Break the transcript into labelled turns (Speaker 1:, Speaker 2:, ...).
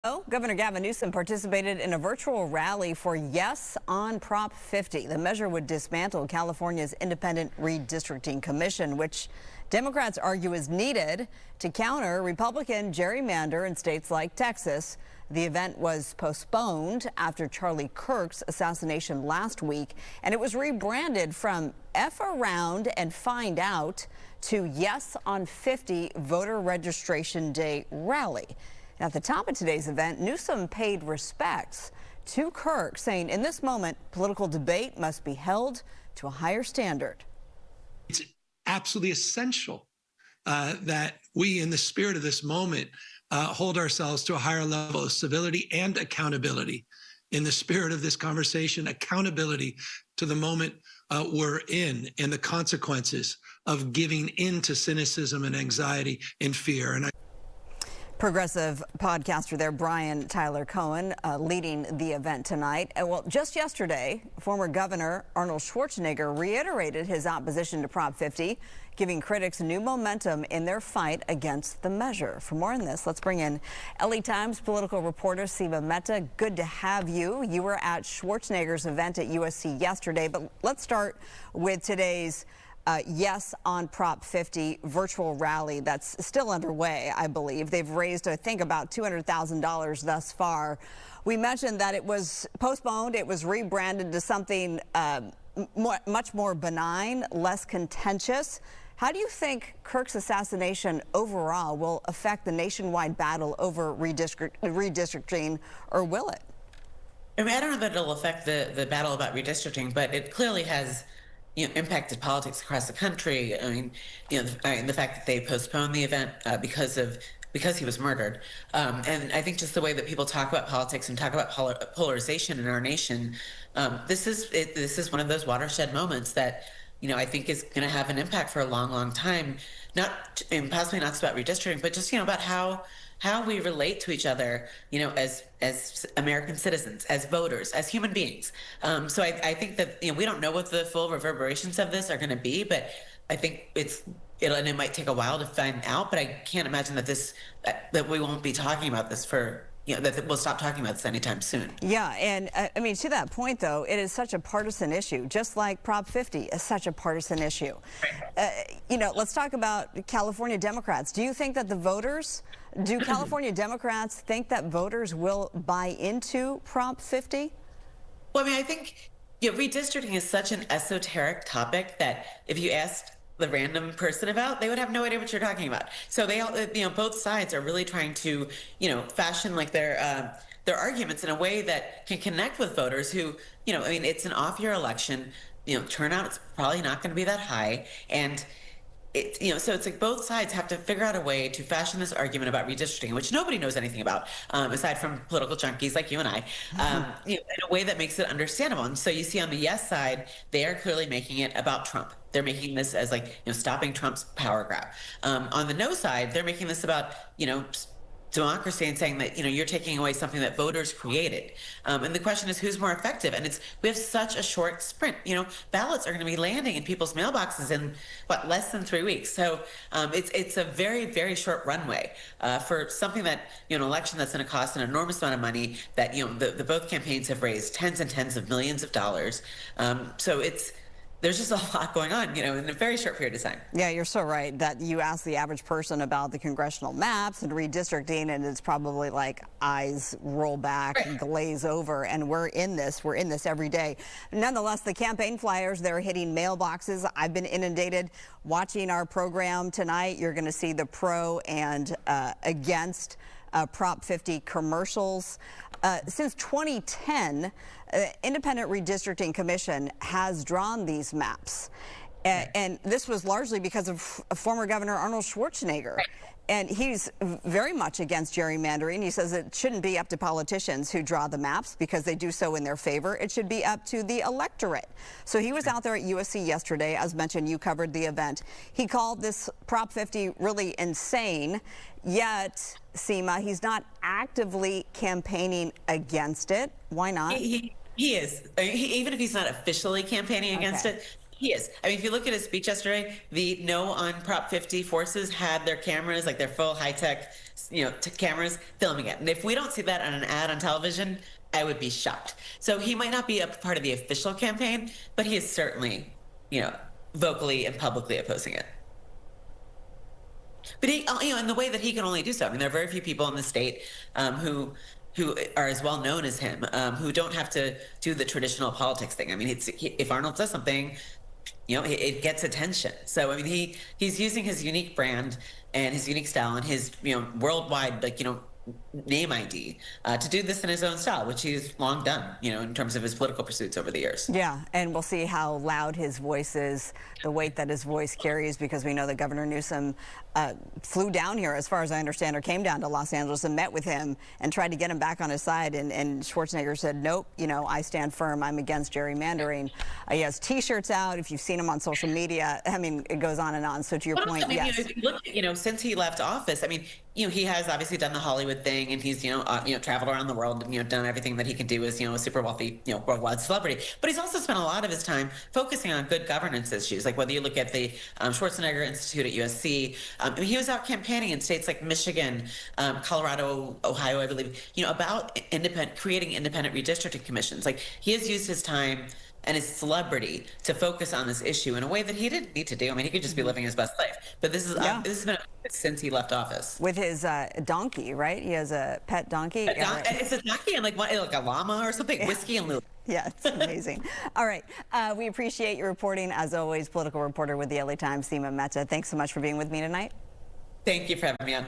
Speaker 1: Governor Gavin Newsom participated in a virtual rally for Yes on Prop 50. The measure would dismantle California's Independent Redistricting Commission, which Democrats argue is needed to counter Republican gerrymander in states like Texas. The event was postponed after Charlie Kirk's assassination last week, and it was rebranded from F Around and Find Out to Yes on 50 Voter Registration Day rally. At the top of today's event, Newsom paid respects to Kirk, saying in this moment, political debate must be held to a higher standard.
Speaker 2: It's absolutely essential that we, in the spirit of this moment, hold ourselves to a higher level of civility and accountability. In the spirit of this conversation, accountability to the moment we're in and the consequences of giving in to cynicism and anxiety and fear.
Speaker 1: Progressive podcaster there, Brian Tyler Cohen, leading the event tonight. Well, just yesterday, former Governor Arnold Schwarzenegger reiterated his opposition to Prop 50, giving critics new momentum in their fight against the measure. For more on this, let's bring in LA Times political reporter Siva Mehta. Good to have you. You were at Schwarzenegger's event at USC yesterday, but let's start with today's Yes on Prop 50 virtual rally that's still underway, I believe. They've raised, I think, about $200,000 thus far. We mentioned that it was postponed. It was rebranded to something much more benign, less contentious. How do you think Kirk's assassination overall will affect the nationwide battle over redistricting, or will it?
Speaker 3: I mean, I don't know that it'll affect the battle about redistricting, but it clearly has impacted politics across the country. I mean, the fact that they postponed the event because he was murdered, and I think just the way that people talk about politics and talk about polarization in our nation, this is one of those watershed moments that I think is going to have an impact for a long, long time. And possibly not just about redistricting, but just about how we relate to each other, as American citizens, as voters, as human beings. So I think that we don't know what the full reverberations of this are going to be, but I think and it might take a while to find out. But I can't imagine that we won't be talking about this for that we'll stop talking about this anytime soon.
Speaker 1: Yeah, and I mean, to that point, though, it is such a partisan issue, just like Prop 50 is such a partisan issue. Let's talk about California Democrats. Do you think that do California Democrats think that voters will buy into Prop 50?
Speaker 3: Well, I mean, I think redistricting is such an esoteric topic that if you asked the random person about, they would have no idea what you're talking about. So they all, both sides are really trying to, fashion like their arguments in a way that can connect with voters who, I mean, it's an off-year election, turnout is probably not going to be that high. And so it's like both sides have to figure out a way to fashion this argument about redistricting, which nobody knows anything about, aside from political junkies like you and I, in a way that makes it understandable. And so you see on the yes side, they are clearly making it about Trump. They're making this as stopping Trump's power grab. On the no side, they're making this about, democracy and saying that, you're taking away something that voters created. And the question is, who's more effective? And we have such a short sprint. Ballots are going to be landing in people's mailboxes in, less than 3 weeks. So it's a very, very short runway for something that, an election that's going to cost an enormous amount of money that, the both campaigns have raised tens and tens of millions of dollars. So there's just a lot going on, in a very short period of time.
Speaker 1: Yeah, you're so right that you ask the average person about the congressional maps and redistricting, and it's probably like eyes roll back and glaze over, and we're in this every day. Nonetheless, the campaign flyers, they're hitting mailboxes. I've been inundated watching our program tonight. You're going to see the pro and against Prop 50 commercials. Since 2010, Independent Redistricting Commission has drawn these maps. And this was largely because of former Governor Arnold Schwarzenegger. And he's very much against gerrymandering. He says it shouldn't be up to politicians who draw the maps because they do so in their favor. It should be up to the electorate. So he was out there at USC yesterday. As mentioned, you covered the event. He called this Prop 50 really insane, yet, Seema, he's not actively campaigning against it. Why not?
Speaker 3: He is. Even if he's not officially campaigning against it, he is. I mean, if you look at his speech yesterday, the No on Prop 50 forces had their cameras, like their full high-tech, cameras filming it. And if we don't see that on an ad on television, I would be shocked. So he might not be a part of the official campaign, but he is certainly, vocally and publicly opposing it. But he, in the way that he can only do so. I mean, there are very few people in the state who are as well known as him, who don't have to do the traditional politics thing. I mean, if Arnold says something, it gets attention. So, I mean, he's using his unique brand and his unique style and his, worldwide, name ID to do this in his own style, which he's long done, in terms of his political pursuits over the years.
Speaker 1: Yeah, and we'll see how loud his voice is, the weight that his voice carries, because we know that Governor Newsom flew down here, as far as I understand, or came down to Los Angeles and met with him and tried to get him back on his side. And Schwarzenegger said, nope, I stand firm. I'm against gerrymandering. He has T-shirts out. If you've seen him on social media, I mean, it goes on and on. So to your point, yes.
Speaker 3: If you look, since he left office, I mean, he has obviously done the Hollywood thing, and he's, traveled around the world and, done everything that he can do as, a super wealthy, worldwide celebrity. But he's also spent a lot of his time focusing on good governance issues, like whether you look at the Schwarzenegger Institute at USC. I mean, he was out campaigning in states like Michigan, Colorado, Ohio, I believe, about creating independent redistricting commissions. Like, he has used his time and his celebrity to focus on this issue in a way that he didn't need to do. I mean, he could just be living his best life. But this has been since he left office.
Speaker 1: With his donkey, right? He has a pet donkey.
Speaker 3: It's a donkey and like a llama or something. Whiskey and Lou.
Speaker 1: Yeah, it's amazing. All right. We appreciate your reporting, as always. Political reporter with the LA Times, Seema Mehta. Thanks so much for being with me tonight.
Speaker 3: Thank you for having me on.